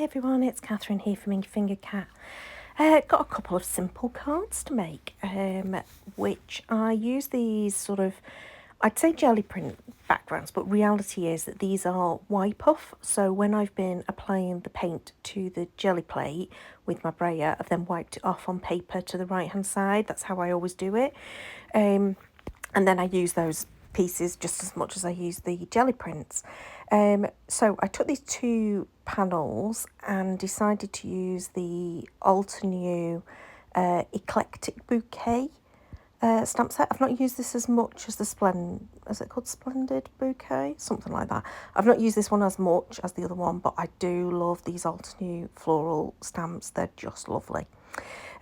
Hi everyone, it's Catherine here from Inky Finger Cat. Got a couple of simple cards to make, which I use these sort of, I'd say jelly print backgrounds, but reality is that these are wipe off. So when I've been applying the paint to the jelly plate with my brayer, I've then wiped it off on paper to the right hand side. That's how I always do it. And then I use those pieces just as much as I use the jelly prints. So I took these two panels and decided to use the Altenew Eclectic Bouquet stamp set. I've not used this as much as the is it called Splendid Bouquet? Something like that. I've not used this one as much as the other one, but I do love these Altenew floral stamps. They're just lovely.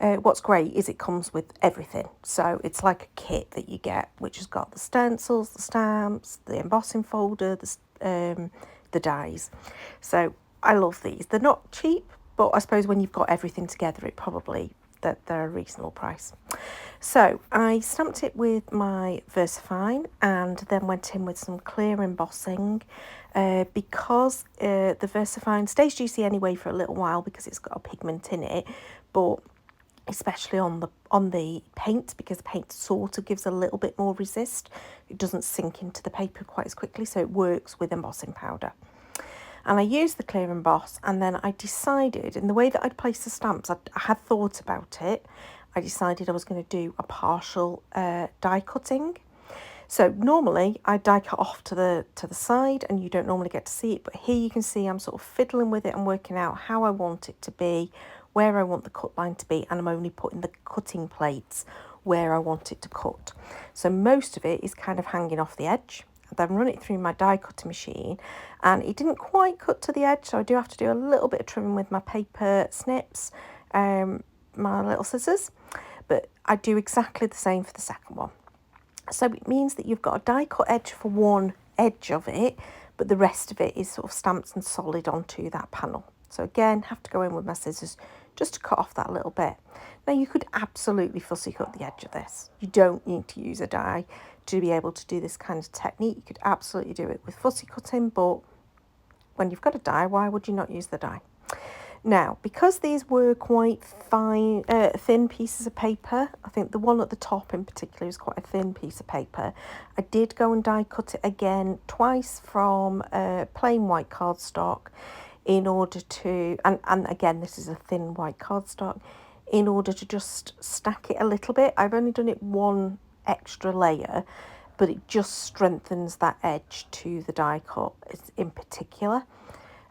What's great is it comes with everything. So it's like a kit that you get, which has got the stencils, the stamps, the embossing folder, the dies. So I love these. They're not cheap, but I suppose when you've got everything together, they're a reasonable price. So I stamped it with my VersaFine and then went in with some clear embossing because the VersaFine stays juicy anyway for a little while because it's got a pigment in it, but especially on the paint, because the paint sort of gives a little bit more resist. It doesn't sink into the paper quite as quickly, so it works with embossing powder. And I used the clear emboss, and then I decided, in the way that I'd placed the stamps, I had thought about it. I decided I was going to do a partial die cutting. So normally I die cut off to the side, and you don't normally get to see it, but here you can see I'm sort of fiddling with it and working out how I want it to be, where I want the cut line to be, and I'm only putting the cutting plates where I want it to cut. So most of it is kind of hanging off the edge. I then run it through my die cutting machine, and it didn't quite cut to the edge, so I do have to do a little bit of trimming with my paper snips, my little scissors, but I do exactly the same for the second one. So it means that you've got a die cut edge for one edge of it, but the rest of it is sort of stamped and solid onto that panel. So again, have to go in with my scissors just to cut off that little bit. Now you could absolutely fussy cut the edge of this. You don't need to use a die to be able to do this kind of technique. You could absolutely do it with fussy cutting, but when you've got a die, why would you not use the die? Now, because these were quite fine, thin pieces of paper, I think the one at the top in particular is quite a thin piece of paper, I did go and die cut it again twice from plain white cardstock in order to, and again, this is a thin white cardstock, in order to just stack it a little bit. I've only done it one extra layer, but it just strengthens that edge to the die cut in particular.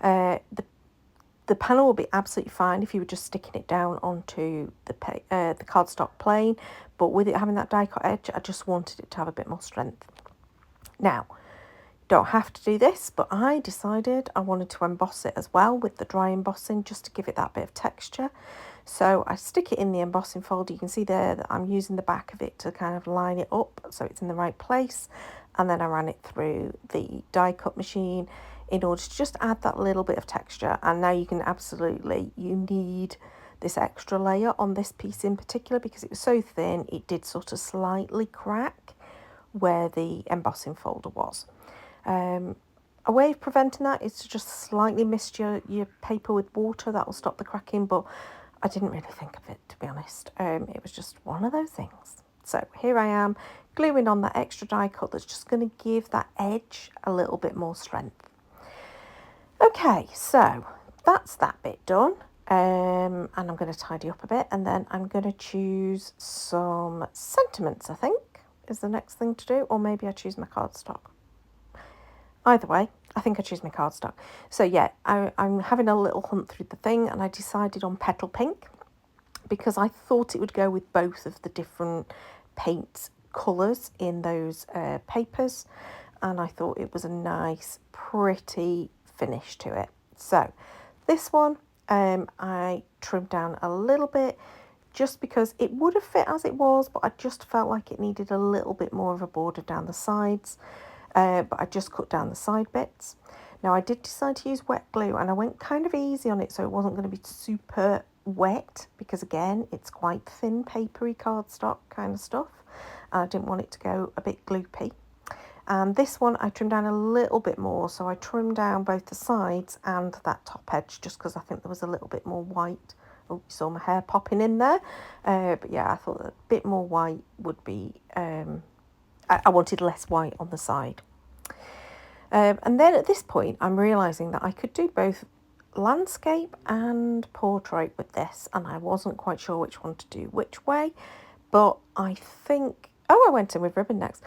The panel will be absolutely fine if you were just sticking it down onto the cardstock plain, but with it having that die cut edge, I just wanted it to have a bit more strength. Now, don't have to do this, but I decided I wanted to emboss it as well with the dry embossing just to give it that bit of texture. So I stick it in the embossing folder. You can see there that I'm using the back of it to kind of line it up so it's in the right place, and then I ran it through the die cut machine in order to just add that little bit of texture. And now you need this extra layer on this piece in particular because it was so thin, it did sort of slightly crack where the embossing folder was. A way of preventing that is to just slightly mist your paper with water. That will stop the cracking, but I didn't really think of it, to be honest. It was just one of those things. So here I am gluing on that extra die cut that's just going to give that edge a little bit more strength. Okay, so that's that bit done, and I'm going to tidy up a bit, and then I'm going to choose some sentiments, I think, is the next thing to do, or maybe I choose my cardstock. Either way, I think I choose my cardstock. So yeah, I'm having a little hunt through the thing, and I decided on Petal Pink because I thought it would go with both of the different paint colours in those papers, and I thought it was a nice, pretty finish to it. So this one I trimmed down a little bit just because it would have fit as it was, but I just felt like it needed a little bit more of a border down the sides, but I just cut down the side bits. Now I did decide to use wet glue, and I went kind of easy on it so it wasn't going to be super wet because again it's quite thin papery cardstock kind of stuff, and I didn't want it to go a bit gloopy. And this one I trimmed down a little bit more, so I trimmed down both the sides and that top edge just because I think there was a little bit more white. Oh, you saw my hair popping in there. But yeah, I thought that a bit more white would be, I wanted less white on the side. And then at this point, I'm realising that I could do both landscape and portrait with this, and I wasn't quite sure which one to do which way, but I think, oh, I went in with ribbon next.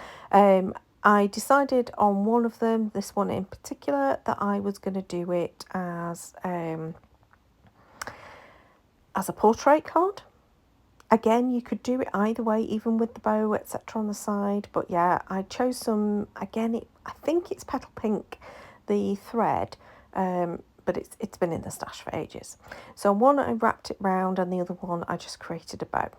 I decided on one of them, this one in particular, that I was going to do it as a portrait card. Again, you could do it either way, even with the bow, etc. on the side. But yeah, I chose some, again, I think it's petal pink, the thread, but it's been in the stash for ages. So one I wrapped it round and the other one I just created a bow.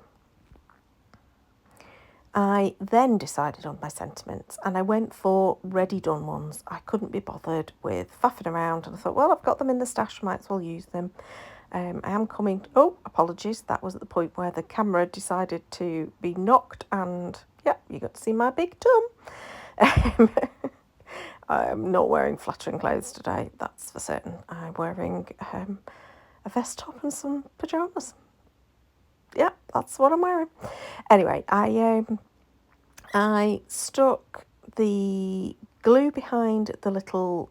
I then decided on my sentiments and I went for ready done ones. I couldn't be bothered with faffing around, and I thought, well, I've got them in the stash, might as well use them. I am coming, oh, apologies, that was at the point where the camera decided to be knocked, and yeah, you got to see my big tum. I'm not wearing flattering clothes today, that's for certain. I'm wearing a vest top and some pyjamas. Yeah, that's what I'm wearing. Anyway, I stuck the glue behind the little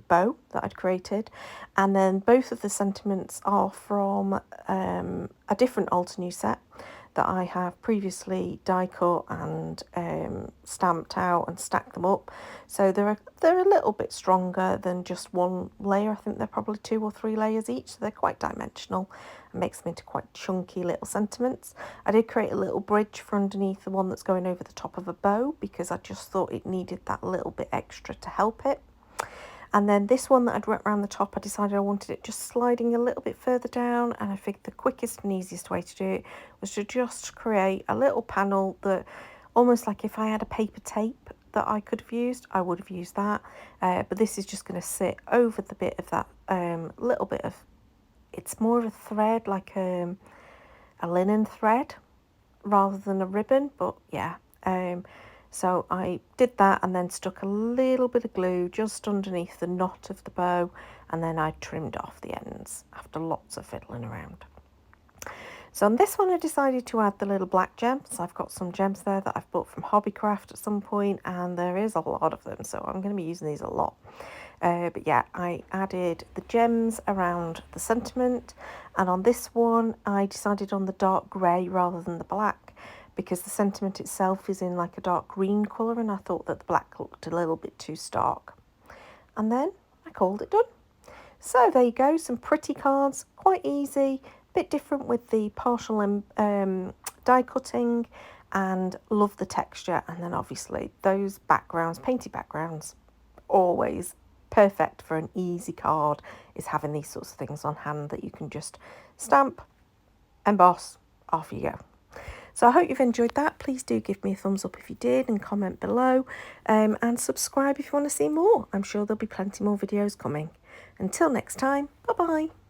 bow that I'd created, and then both of the sentiments are from a different Altenew set that I have previously die cut and stamped out and stacked them up. So they're a little bit stronger than just one layer. I think they're probably 2 or 3 layers each, so they're quite dimensional. It makes them into quite chunky little sentiments. I did create a little bridge for underneath the one that's going over the top of a bow because I just thought it needed that little bit extra to help it. And then this one that I'd wrapped around the top, I decided I wanted it just sliding a little bit further down, and I figured the quickest and easiest way to do it was to just create a little panel that, almost like if I had a paper tape that I could have used, I would have used that. But this is just going to sit over the bit of that little bit of, it's more of a thread, like a linen thread rather than a ribbon, but yeah. So I did that and then stuck a little bit of glue just underneath the knot of the bow, and then I trimmed off the ends after lots of fiddling around. So on this one I decided to add the little black gems. I've got some gems there that I've bought from Hobbycraft at some point, and there is a lot of them, so I'm going to be using these a lot. But yeah, I added the gems around the sentiment, and on this one I decided on the dark grey rather than the black, because the sentiment itself is in like a dark green colour, and I thought that the black looked a little bit too stark. And then I called it done. So there you go, some pretty cards, quite easy, bit different with the partial die cutting, and love the texture. And then obviously those backgrounds, painty backgrounds, always perfect for an easy card, is having these sorts of things on hand that you can just stamp, emboss, off you go. So I hope you've enjoyed that. Please do give me a thumbs up if you did, and comment below, and subscribe if you want to see more. I'm sure there'll be plenty more videos coming. Until next time, bye bye.